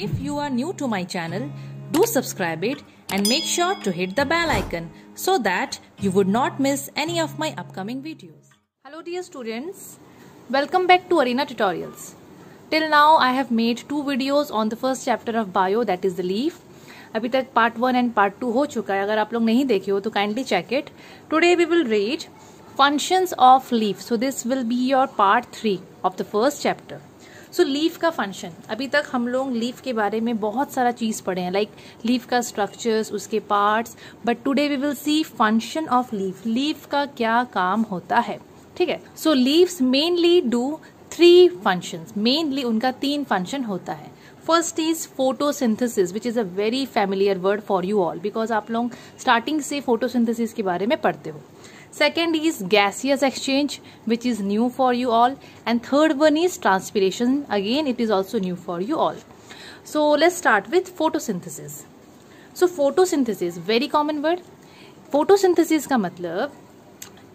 If you are new to my channel, do subscribe it and make sure to hit the bell icon so that you would not miss any of my upcoming videos. Hello dear students, welcome back to Arena Tutorials. Till now I have made 2 videos on the first chapter of bio, that is the leaf. अभी तक part 1 and part 2 हो चुका है. अगर आप लोग नहीं देखे हो तो kindly check it. Today we will read functions of leaf. So this will be your part 3 of the first chapter. So leaf का फंक्शन, अभी तक हम लोग लीफ के बारे में बहुत सारा चीज़ पढ़े हैं, लाइक लीफ का स्ट्रक्चर्स, उसके parts, but today we will see function of leaf. Leaf का क्या काम होता है, ठीक है. So leaves mainly do 3 functions. Mainly उनका 3 फंक्शन होता है. First is photosynthesis, which is a very familiar word for you all, because आप लोग स्टार्टिंग से फोटोसिंथेसिस के बारे में पढ़ते हो. Second is gaseous exchange, which is new for you all, and third one is transpiration. Again, it is also new for you all. So let's start with photosynthesis. So photosynthesis, very common word. Photosynthesis का मतलब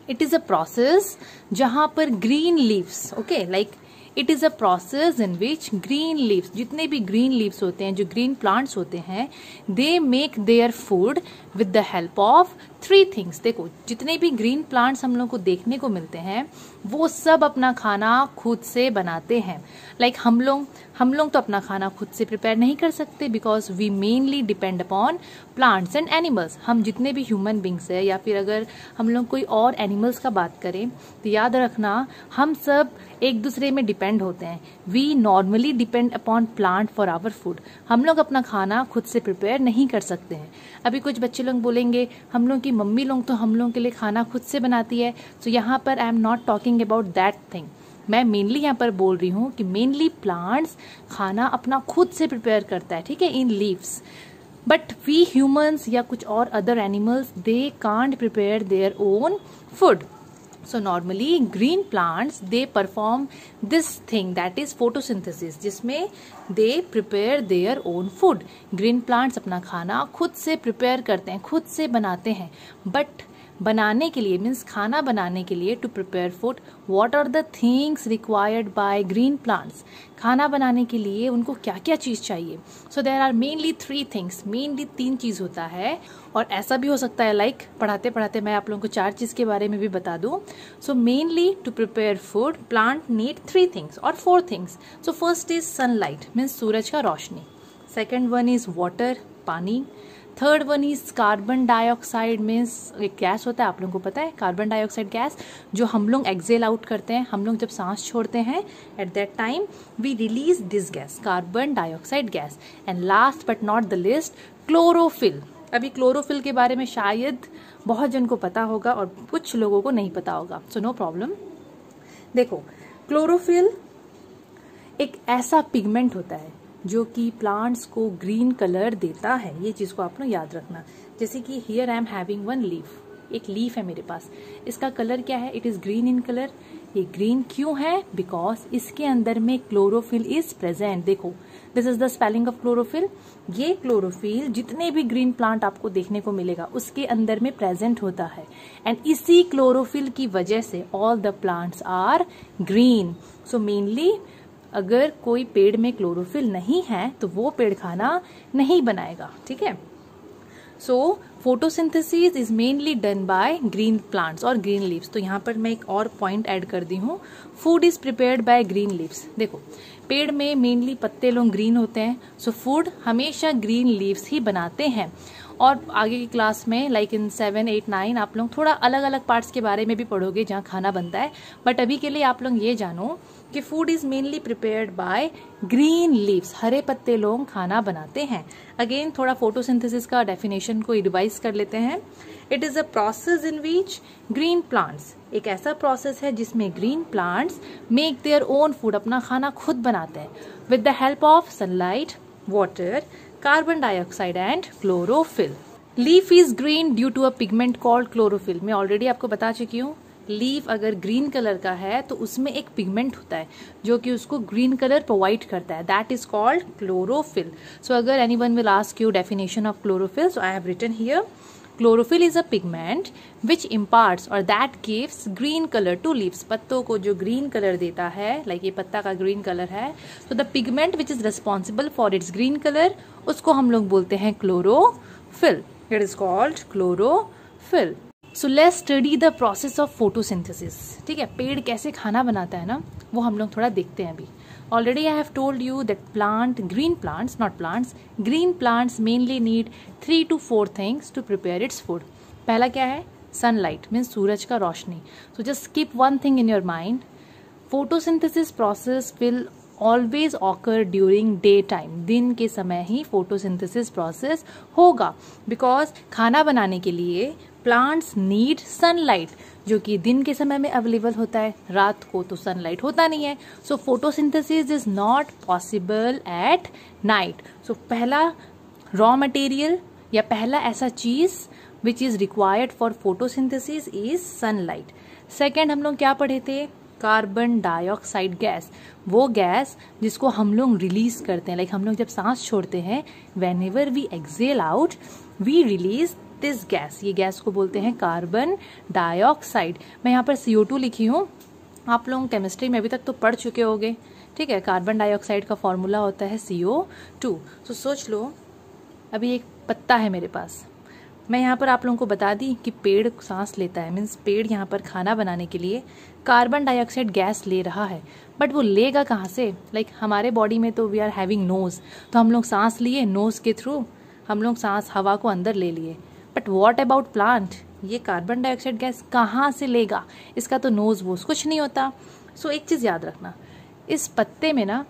it is a process जहाँ पर green leaves, okay, like it is a process in which green leaves, जितने भी green leaves होते हैं, जो green plants होते हैं, they make their food with the help of 3 things. देखो, जितने भी green plants हम लोग को देखने को मिलते हैं, वो सब अपना खाना खुद से बनाते हैं. Like हम लोग तो अपना खाना खुद से प्रिपेयर नहीं कर सकते, because we mainly depend upon plants and animals. हम जितने भी ह्यूमन बींग्स है, या फिर अगर हम लोग कोई और एनिमल्स का बात करें, तो याद रखना हम सब एक दूसरे में डिपेंड होते हैं. We normally depend upon plant for our food. हम लोग अपना खाना खुद से प्रिपेयर नहीं कर सकते हैं. अभी कुछ बच्चे लोग बोलेंगे हम लोग की मम्मी लोग तो हम लोग के लिए खाना खुद से बनाती है. तो यहाँ पर I am not talking about that thing. मैं मेनली यहाँ पर बोल रही हूँ कि मेनली प्लांट्स खाना अपना खुद से प्रिपेयर करता है, ठीक है, in leaves. But we humans या कुछ और other animals, they can't prepare their own food. So normally green plants, they perform this thing, that is photosynthesis, जिसमें they prepare their own food. Green plants अपना खाना खुद से prepare करते हैं, खुद से बनाते हैं. But बनाने के लिए मीन्स खाना बनाने के लिए, to prepare food, what are the things required by green plants. खाना बनाने के लिए उनको क्या क्या चीज़ चाहिए. So there are mainly 3 things. Mainly 3 चीज़ होता है. और ऐसा भी हो सकता है लाइक पढ़ाते पढ़ाते मैं आप लोगों को 4 चीज़ के बारे में भी बता दूं. So mainly to prepare food plant need 3 things और 4 things. So first is sunlight, means सूरज का रोशनी. सेकेंड वन इज वाटर, पानी. Third one is carbon dioxide, means एक गैस होता है, आप लोगों को पता है, कार्बन डाइऑक्साइड गैस जो हम लोग एक्सेल आउट करते हैं. हम लोग जब सांस छोड़ते हैं, at that time we release this gas, carbon dioxide gas. And last but not the least, chlorophyll. अभी क्लोरोफिल के बारे में शायद बहुत जन को पता होगा और कुछ लोगों को नहीं पता होगा. So no problem. देखो, क्लोरोफिल एक ऐसा पिगमेंट होता है जो कि प्लांट्स को ग्रीन कलर देता है. ये चीज को आप लोग याद रखना. जैसे कि here I am having one leaf, एक लीफ है मेरे पास. इसका कलर क्या है? It is green in colour. ये ग्रीन क्यों है? बिकॉज इसके अंदर में क्लोरोफिल इज प्रेजेंट. देखो, this is the spelling of chlorophyll. ये क्लोरोफिल जितने भी ग्रीन प्लांट आपको देखने को मिलेगा उसके अंदर में प्रेजेंट होता है. एंड इसी क्लोरोफिल की वजह से all the plants are green. So mainly अगर कोई पेड़ में क्लोरोफिल नहीं है तो वो पेड़ खाना नहीं बनाएगा, ठीक है. So photosynthesis is mainly done by green plants और ग्रीन लीव्स. तो यहाँ पर मैं एक और पॉइंट ऐड कर दी हूँ, food is prepared by green leaves. देखो, पेड़ में मेनली पत्ते लोग ग्रीन होते हैं, सो फूड हमेशा ग्रीन लीव्स ही बनाते हैं. और आगे की क्लास में लाइक इन 7, 8, 9 आप लोग थोड़ा अलग अलग पार्ट्स के बारे में भी पढ़ोगे जहाँ खाना बनता है. बट अभी के लिए आप लोग ये जानो कि food is mainly prepared by green leaves. हरे पत्ते लोग खाना बनाते हैं. अगेन थोड़ा फोटोसिंथेसिस का डेफिनेशन को रिवाइज कर लेते हैं. It is a process in which green plants, एक ऐसा प्रोसेस है जिसमें green plants make their own food, अपना खाना खुद बनाते हैं, with the help of sunlight, water, carbon dioxide and chlorophyll. Leaf is green due to a pigment called chlorophyll. मैं ऑलरेडी आपको बता चुकी हूँ, लीफ अगर ग्रीन कलर का है तो उसमें एक पिगमेंट होता है जो कि उसको ग्रीन कलर प्रोवाइड करता है, that is called chlorophyll. So अगर anyone will ask you definition of chlorophyll, so I have written here, chlorophyll is a pigment which imparts और that gives green colour to leaves. पत्तों को जो green colour देता है, like ये पत्ता का ग्रीन कलर है, तो the pigment which is responsible for its green colour, उसको हम लोग बोलते हैं chlorophyll. It is called chlorophyll. So let's study the process of photosynthesis. ठीक है, पेड़ कैसे खाना बनाता है ना, वो हम लोग थोड़ा देखते हैं अभी। Already I have told you that green plants mainly need 3 to 4 things to prepare its food. पहला क्या है? Sunlight means सूरज का रोशनी. So just keep one thing in your mind. Photosynthesis process will always occur during daytime. दिन के समय ही photosynthesis process होगा, because खाना बनाने के लिए plants need sunlight, जो कि दिन के समय में अवेलेबल होता है, रात को तो सनलाइट होता नहीं है। So photosynthesis is not possible at night. So पहला रॉ मटेरियल या पहला ऐसा चीज which is required for photosynthesis is sunlight. Second हम लोग क्या पढ़े थे? कार्बन डाइऑक्साइड गैस, वो गैस जिसको हम लोग रिलीज करते हैं, लाइक हम लोग जब सांस छोड़ते हैं, whenever we exhale out we release this gas. ये गैस को बोलते हैं कार्बन डाइऑक्साइड। मैं यहाँ पर CO2 लिखी हूँ, आप लोग केमिस्ट्री में अभी तक तो पढ़ चुके होंगे। ठीक है, कार्बन डाइऑक्साइड का फॉर्मूला होता है CO2। तो सोच लो अभी एक पत्ता है मेरे पास, मैं यहाँ पर आप लोगों को बता दी कि पेड़ सांस लेता है, मीन्स पेड़ यहाँ पर खाना बनाने के लिए कार्बन डाइऑक्साइड गैस ले रहा है, बट वो लेगा कहाँ से? लाइक हमारे बॉडी में तो वी आर हैविंग नोज, तो हम लोग सांस लिए नोज के थ्रू, हम लोग सांस हवा को अंदर ले लिए। But what about plant? ये कार्बन डाइऑक्साइड गैस कहाँ से लेगा? इसका तो नोज वोज कुछ नहीं होता। सो एक चीज़ याद रखना, इस पत्ते में ना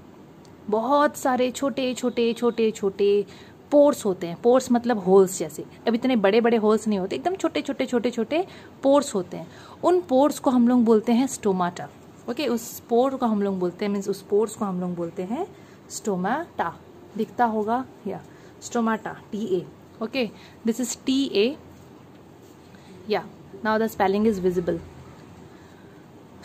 बहुत सारे छोटे छोटे छोटे छोटे पोर्स होते हैं। पोर्स मतलब होल्स जैसे, अब इतने बड़े बड़े होल्स नहीं होते, एकदम छोटे छोटे छोटे छोटे पोर्स होते हैं। उन पोर्स को हम लोग बोलते हैं स्टोमाटा। ओके, उस पोर को हम लोग बोलते हैं, मीन्स उस पोर्स को हम लोग बोलते हैं स्टोमाटा। दिखता होगा या stomata, TA। Okay, this is TA. Yeah, now the spelling is visible.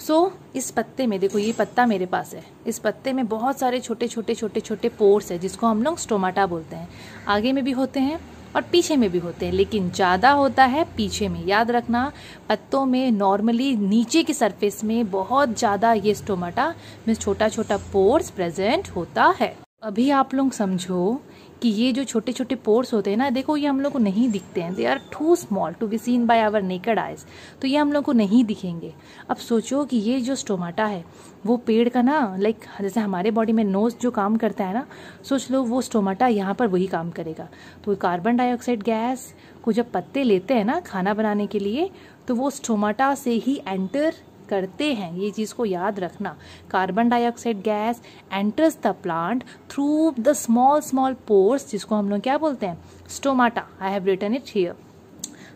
So इस पत्ते में देखो, ये पत्ता मेरे पास है, इस पत्ते में बहुत सारे छोटे छोटे छोटे छोटे पोर्स है जिसको हम लोग स्टोमाटा बोलते हैं। आगे में भी होते हैं और पीछे में भी होते हैं, लेकिन ज़्यादा होता है पीछे में। याद रखना, पत्तों में नॉर्मली नीचे की सरफेस में बहुत ज़्यादा ये स्टोमाटा मीन्स छोटा छोटा पोर्स प्रेजेंट होता है। अभी आप लोग समझो कि ये जो छोटे छोटे पोर्स होते हैं ना, देखो ये हम लोग को नहीं दिखते हैं, they are too small to be seen by our naked eyes, तो ये हम लोग को नहीं दिखेंगे। अब सोचो कि ये जो स्टोमाटा है वो पेड़ का ना, लाइक जैसे हमारे बॉडी में नोज जो काम करता है ना, सोच लो वो स्टोमाटा यहाँ पर वही काम करेगा। तो कार्बन डाइऑक्साइड गैस को जब पत्ते लेते हैं ना खाना बनाने के लिए, तो वो स्टोमाटा से ही एंटर करते हैं। ये चीज को याद रखना, carbon dioxide gas enters the plant through the small small pores, जिसको हम लोग क्या बोलते हैं? Stomata. I have written it here.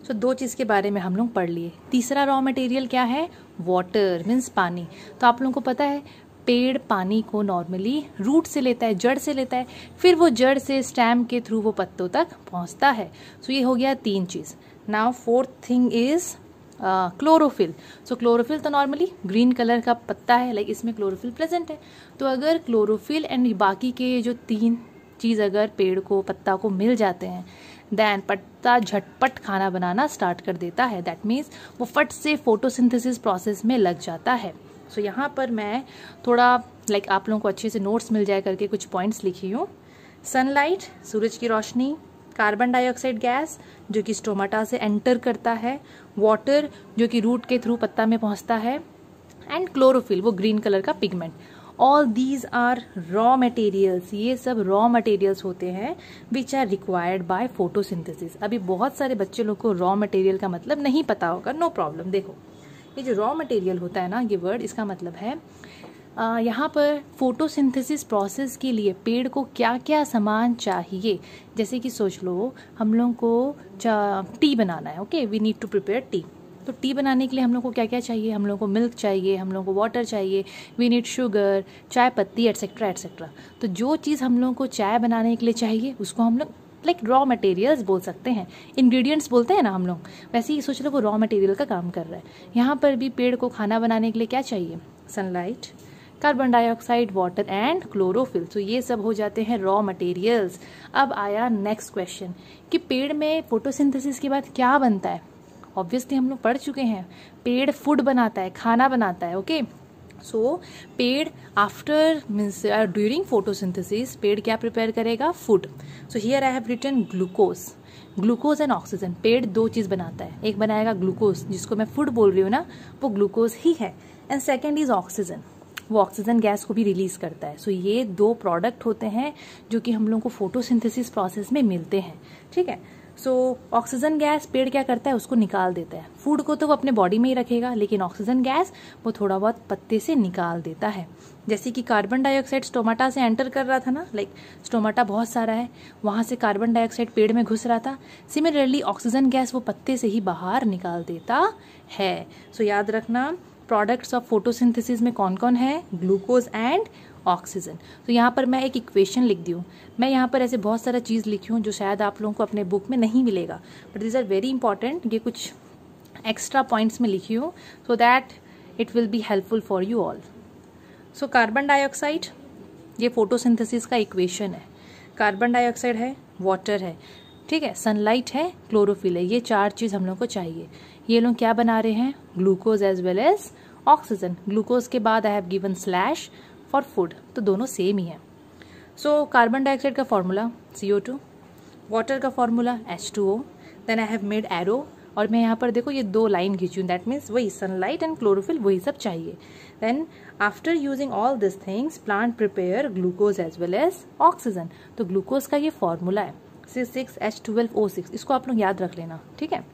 So दो चीज के बारे में हम लोग पढ़ लिए। तीसरा रॉ मटेरियल क्या है? वाटर मीन्स पानी। तो आप लोगों को पता है पेड़ पानी को नॉर्मली रूट से लेता है, जड़ से लेता है, फिर वो जड़ से स्टेम के थ्रू वो पत्तों तक पहुंचता है। सो ये हो गया 3 चीज। Now fourth thing is chlorophyll. So chlorophyll तो नॉर्मली ग्रीन कलर का पत्ता है, लाइक इसमें क्लोरोफिल प्रेजेंट है। तो अगर क्लोरोफिल एंड बाकी के जो 3 चीज अगर पेड़ को पत्ता को मिल जाते हैं, देन पत्ता झटपट खाना बनाना स्टार्ट कर देता है। दैट मीन्स वो फट से फोटोसिंथेसिस प्रोसेस में लग जाता है। सो यहाँ पर मैं थोड़ा लाइक आप लोगों को अच्छे से नोट्स मिल जाए करके कुछ पॉइंट्स लिखी हूँ। सनलाइट, सूरज की रोशनी, कार्बन डाइऑक्साइड गैस जो कि स्टोमाटा से एंटर करता है, वाटर जो कि रूट के थ्रू पत्ता में पहुंचता है, एंड क्लोरोफिल वो ग्रीन कलर का pigment. All these are raw materials, ये सब रॉ मटेरियल्स होते हैं which are required by photosynthesis. अभी बहुत सारे बच्चे लोग को रॉ मटेरियल का मतलब नहीं पता होगा, नो प्रॉब्लम। देखो ये जो रॉ मटेरियल होता है ना, ये वर्ड इसका मतलब है यहाँ पर फोटोसिंथेसिस प्रोसेस के लिए पेड़ को क्या क्या सामान चाहिए। जैसे कि सोच लो हम लोग को टी बनाना है, okay, we need to prepare tea. तो टी बनाने के लिए हम लोग को क्या क्या चाहिए? हम लोग को मिल्क चाहिए, हम लोग को वाटर चाहिए, वी नीड शुगर, चाय पत्ती, एटसेट्रा एटसेट्रा। तो जो चीज़ हम लोग को चाय बनाने के लिए चाहिए उसको हम लोग लाइक रॉ मटेरियल्स बोल सकते हैं, इंग्रेडिएंट्स बोलते हैं ना हम लोग, वैसे ही सोच लो वो रॉ मटेरियल का काम कर रहा है। यहाँ पर भी पेड़ को खाना बनाने के लिए क्या चाहिए? Sunlight, carbon dioxide, water and chlorophyll. तो ये सब हो जाते हैं रॉ मटेरियल्स। अब आया नेक्स्ट क्वेश्चन कि पेड़ में फोटोसिंथेसिस के बाद क्या बनता है। ऑब्वियसली हम लोग पढ़ चुके हैं, पेड़ फूड बनाता है, खाना बनाता है। ओके, सो पेड़ आफ्टर मीन्स ड्यूरिंग फोटोसिंथेसिस पेड़ क्या प्रिपेयर करेगा, food. So here I have written glucose and oxygen. पेड़ दो चीज बनाता है, एक बनाएगा ग्लूकोज जिसको मैं फूड बोल रही हूँ ना, वो ग्लूकोज ही है, एंड सेकेंड इज ऑक्सीजन, वो ऑक्सीजन गैस को भी रिलीज करता है। सो ये दो प्रोडक्ट होते हैं जो कि हम लोग को फोटोसिंथेसिस प्रोसेस में मिलते हैं। ठीक है, सो ऑक्सीजन गैस पेड़ क्या करता है, उसको निकाल देता है। फूड को तो वो अपने बॉडी में ही रखेगा, लेकिन ऑक्सीजन गैस वो थोड़ा बहुत पत्ते से निकाल देता है। जैसे कि कार्बन डाइऑक्साइड स्टोमाटा से एंटर कर रहा था ना, लाइक स्टोमाटा बहुत सारा है, वहां से कार्बन डाइऑक्साइड पेड़ में घुस रहा था। सिमिलरली ऑक्सीजन गैस वो पत्ते से ही बाहर निकाल देता है। सो याद रखना प्रोडक्ट्स ऑफ फोटोसिंथेसिस में कौन कौन है, ग्लूकोज एंड ऑक्सीजन। तो यहाँ पर मैं एक इक्वेशन लिख दी हूँ। मैं यहाँ पर ऐसे बहुत सारा चीज लिखी हूँ जो शायद आप लोगों को अपने बुक में नहीं मिलेगा, but this are very important. ये कुछ एक्स्ट्रा पॉइंट्स में लिखी हूँ so that it will be helpful for you all. So carbon dioxide ये फोटोसिंथेसिस का इक्वेशन है। कार्बन डाइऑक्साइड है, वाटर है, ठीक है, सनलाइट है, क्लोरोफिल है, ये चार चीज हम लोग को चाहिए। ये लोग क्या बना रहे हैं, glucose as well as oxygen. Glucose के बाद I have given slash for food, तो दोनों सेम ही है। सो कार्बन डाइऑक्साइड का फॉर्मूला CO2, वाटर का formula H2O, then I have made arrow, और मैं यहाँ पर देखो ये दो लाइन खींची हूँ, दैट मीन्स वही सनलाइट एंड क्लोरोफिल वही सब चाहिए। Then after using all this things plant prepare glucose as well as oxygen. तो ग्लूकोज का ये फॉर्मूला है C6H12O6, इसको आप लोग याद रख लेना, ठीक है।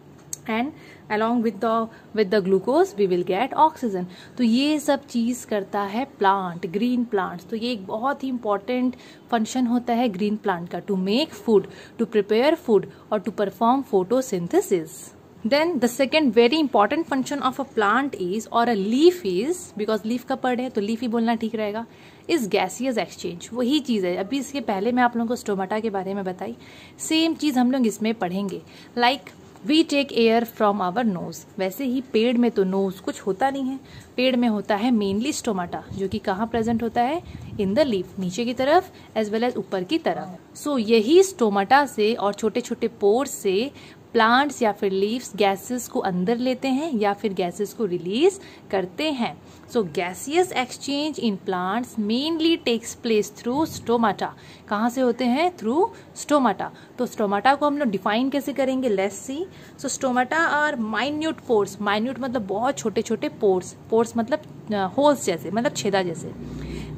And along with the glucose we will get oxygen। तो ये सब चीज करता है प्लांट, ग्रीन प्लांट्स। तो ये एक बहुत ही इंपॉर्टेंट फंक्शन होता है ग्रीन प्लांट का, to make food, to prepare food और to perform photosynthesis. Then the second very important function of a plant is, or a leaf is, because leaf का पढ़े तो leaf ही बोलना ठीक रहेगा, is gaseous exchange। वही चीज है, अभी इसके पहले मैं आप लोगों को स्टोमाटा के बारे में बताई, सेम चीज हम लोग इसमें पढ़ेंगे। Like we take air from our nose, वैसे ही पेड़ में तो नोज कुछ होता नहीं है, पेड़ में होता है मेनली स्टोमाटा, जो कि कहाँ प्रेजेंट होता है, इन द लीफ, नीचे की तरफ एज वेल एज ऊपर की तरफ। सो यही स्टोमाटा से और छोटे छोटे पोर्स से प्लांट्स या फिर लीव्स गैसेस को अंदर लेते हैं या फिर गैसेस को रिलीज करते हैं। So gaseous exchange in plants mainly takes place through stomata. कहाँ से होते हैं, थ्रू स्टोमाटा। तो स्टोमाटा को हम लोग डिफाइन कैसे करेंगे, let's see. So stomata are minute pores, minute मतलब बहुत छोटे छोटे पोर्स, पोर्स मतलब होल्स जैसे, मतलब छेदा जैसे।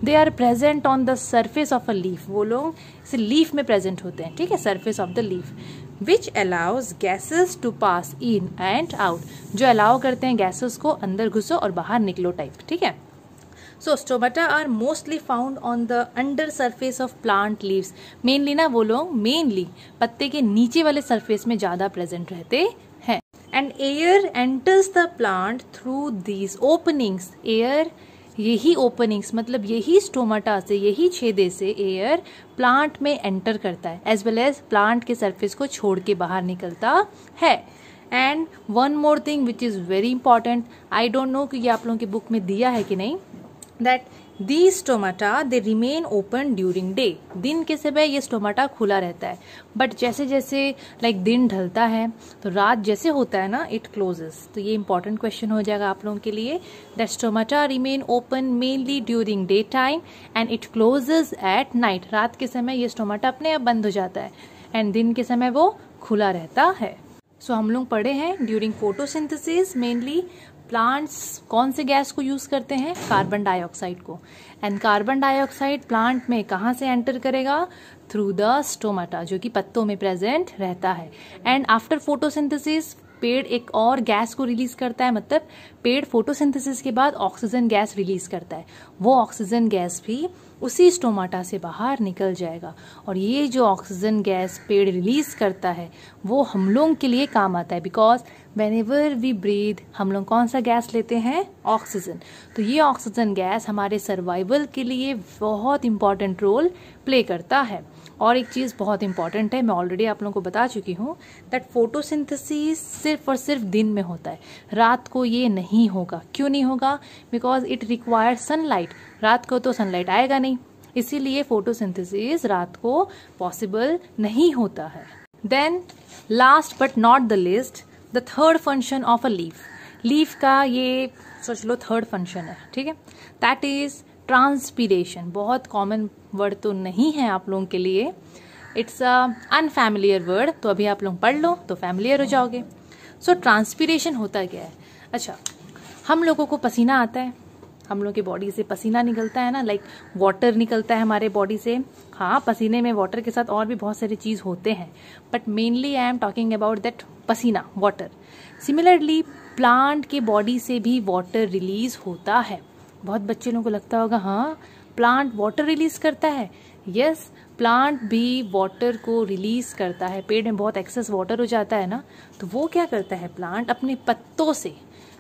They are present on the surface of a leaf, वो लोग इसे लीफ में प्रेजेंट होते हैं, ठीक है, surface of the leaf, which allows gases to pass in and out, जो अलाउ करते हैं गैसेस को अंदर घुसो और बाहर निकलो टाइप, ठीक है। So stomata are mostly found on the under surface of plant leaves. Mainly ना वो लोग मेनली पत्ते के नीचे वाले सरफेस में ज्यादा प्रेजेंट रहते हैं। And air enters the plant through these openings. Air, यही ओपनिंग्स मतलब यही स्टोमाटा से, यही छेदे से एयर प्लांट में एंटर करता है, एज वेल एज प्लांट के सरफेस को छोड़ के बाहर निकलता है। And one more thing which is very important, I don't know कि ये आप लोगों की बुक में दिया है कि नहीं, that these stomata they remain open during day। दिन के समय ये स्टोमाटा खुला रहता है, बट जैसे जैसे लाइक दिन ढलता है तो रात जैसे होता है ना, इट क्लोजेस। तो ये इंपॉर्टेंट क्वेश्चन हो जाएगा आप लोगों के लिए, that stomata remain open mainly during day time and it closes at night. रात के समय ये स्टोमाटा अपने आप बंद हो जाता है एंड दिन के समय वो खुला रहता है। सो हम लोग पढ़े हैं ड्यूरिंग फोटोसिंथेसिस मेनली प्लांट्स कौन से गैस को यूज करते हैं, कार्बन डाइऑक्साइड को। एंड कार्बन डाइऑक्साइड प्लांट में कहाँ से एंटर करेगा, थ्रू द स्टोमाटा, जो कि पत्तों में प्रेजेंट रहता है। एंड आफ्टर फोटोसिंथेसिस पेड़ एक और गैस को रिलीज करता है, मतलब पेड़ फोटोसिंथेसिस के बाद ऑक्सीजन गैस रिलीज करता है, वो ऑक्सीजन गैस भी उसी स्टोमाटा से बाहर निकल जाएगा। और ये जो ऑक्सीजन गैस पेड़ रिलीज करता है वो हम लोगों के लिए काम आता है, बिकॉज व्हेनेवर वी ब्रीथ हम लोग कौन सा गैस लेते हैं, ऑक्सीजन। तो ये ऑक्सीजन गैस हमारे सर्वाइवल के लिए बहुत इंपॉर्टेंट रोल प्ले करता है। और एक चीज़ बहुत इंपॉर्टेंट है, मैं ऑलरेडी आप लोगों को बता चुकी हूँ, दैट फोटोसिंथेसिस सिर्फ और सिर्फ दिन में होता है, रात को ये नहीं होगा। क्यों नहीं होगा? Because it require sunlight. रात को तो सनलाइट आएगा नहीं, इसीलिए फोटोसिंथेसिस रात को पॉसिबल नहीं होता है। Then last but not the least, the third function of a leaf. Leaf का ये सोच लो थर्ड फंक्शन है, ठीक है, दैट इज ट्रांसपीरेशन। बहुत कॉमन वर्ड तो नहीं है आप लोगों के लिए, इट्स अ अनफैमिलियर वर्ड, तो अभी आप लोग पढ़ लो तो फैमिलियर हो जाओगे। सो ट्रांसपीरेशन होता क्या है? अच्छा, हम लोगों को पसीना आता है, हम लोग के बॉडी से पसीना निकलता है ना, लाइक वाटर निकलता है हमारे बॉडी से। हाँ, पसीने में वाटर के साथ और भी बहुत सारी चीज होते हैं, but mainly I am talking about that पसीना, वाटर। सिमिलरली प्लांट के बॉडी से भी वाटर रिलीज होता है। बहुत बच्चे लोगों को लगता होगा हाँ प्लांट वाटर रिलीज करता है। यस, प्लांट भी वाटर को रिलीज करता है। पेड़ में बहुत एक्सेस वाटर हो जाता है ना, तो वो क्या करता है प्लांट अपने पत्तों से,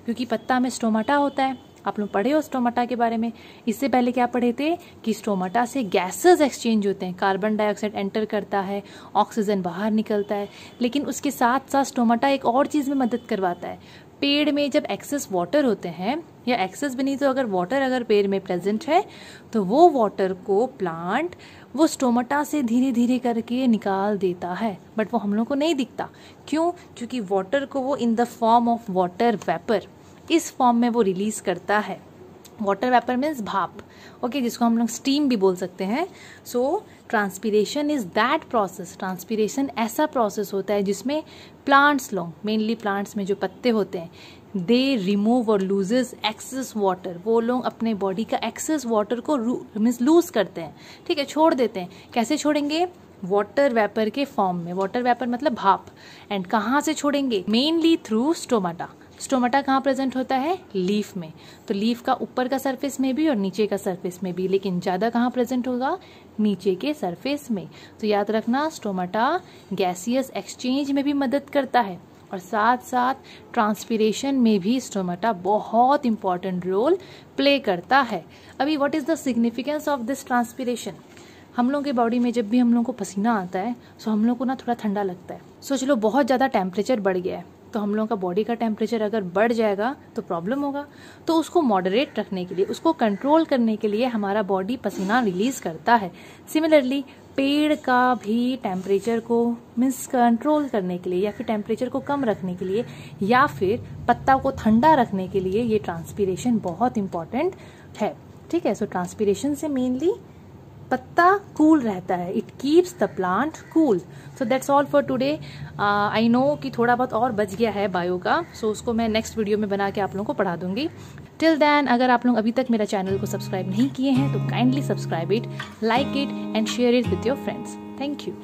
क्योंकि पत्ता में स्टोमाटा होता है, आप लोग पढ़े हो स्टोमाटा के बारे में। इससे पहले क्या पढ़े थे कि स्टोमाटा से गैसेस एक्सचेंज होते हैं, कार्बन डाइऑक्साइड एंटर करता है, ऑक्सीजन बाहर निकलता है। लेकिन उसके साथ साथ स्टोमाटा एक और चीज में मदद करवाता है। पेड़ में जब एक्सेस वाटर होते हैं, या एक्सेस भी नहीं तो अगर वाटर अगर पेड़ में प्रेजेंट है, तो वो वाटर को प्लांट वो स्टोमाटा से धीरे धीरे करके निकाल देता है, बट वो हम लोग को नहीं दिखता। क्यों? क्योंकि वाटर को वो in the form of water vapour, इस फॉर्म में वो रिलीज करता है। वाटर वेपर मीन्स भाप, ओके, जिसको हम लोग स्टीम भी बोल सकते हैं। So transpiration is that process. Transpiration ऐसा प्रोसेस होता है जिसमें प्लांट्स लोग, मेनली प्लांट्स में जो पत्ते होते हैं, दे रिमूव और लूजेस एक्सेस वाटर। वो लोग अपने बॉडी का एक्सेस वाटर को मीन्स लूज करते हैं, ठीक है, छोड़ देते हैं। कैसे छोड़ेंगे? वाटर वेपर के फॉर्म में। वाटर वेपर मतलब भाप। एंड कहाँ से छोड़ेंगे? Mainly through stomata. स्टोमाटा कहाँ प्रेजेंट होता है? लीफ में। तो लीफ का ऊपर का सरफेस में भी और नीचे का सरफेस में भी, लेकिन ज्यादा कहाँ प्रेजेंट होगा? नीचे के सरफेस में। तो याद रखना, स्टोमाटा गैसियस एक्सचेंज में भी मदद करता है, और साथ साथ ट्रांसपीरेशन में भी स्टोमाटा बहुत इंपॉर्टेंट रोल प्ले करता है। अभी what is the significance of this transpiration? हम लोग के बॉडी में जब भी हम लोग को पसीना आता है, सो हम लोग को ना थोड़ा ठंडा लगता है। सोच लो बहुत ज़्यादा टेम्परेचर बढ़ गया है, तो हम लोगों का बॉडी का टेम्परेचर अगर बढ़ जाएगा तो प्रॉब्लम होगा। तो उसको मॉडरेट रखने के लिए, उसको कंट्रोल करने के लिए हमारा बॉडी पसीना रिलीज करता है। सिमिलरली पेड़ का भी टेम्परेचर को मीन्स कंट्रोल करने के लिए, या फिर टेम्परेचर को कम रखने के लिए, या फिर पत्ता को ठंडा रखने के लिए ये ट्रांसपीरेशन बहुत इंपॉर्टेंट है, ठीक है। सो ट्रांसपीरेशन से मेनली पत्ता कूल रहता है, it keeps the plant cool. So that's all for today. I know कि थोड़ा बहुत और बच गया है बायो का, सो उसको मैं नेक्स्ट वीडियो में बना के आप लोगों को पढ़ा दूंगी। टिल देन, अगर आप लोग अभी तक मेरा चैनल को सब्सक्राइब नहीं किए हैं तो kindly subscribe it, like it and share it with your friends. Thank you.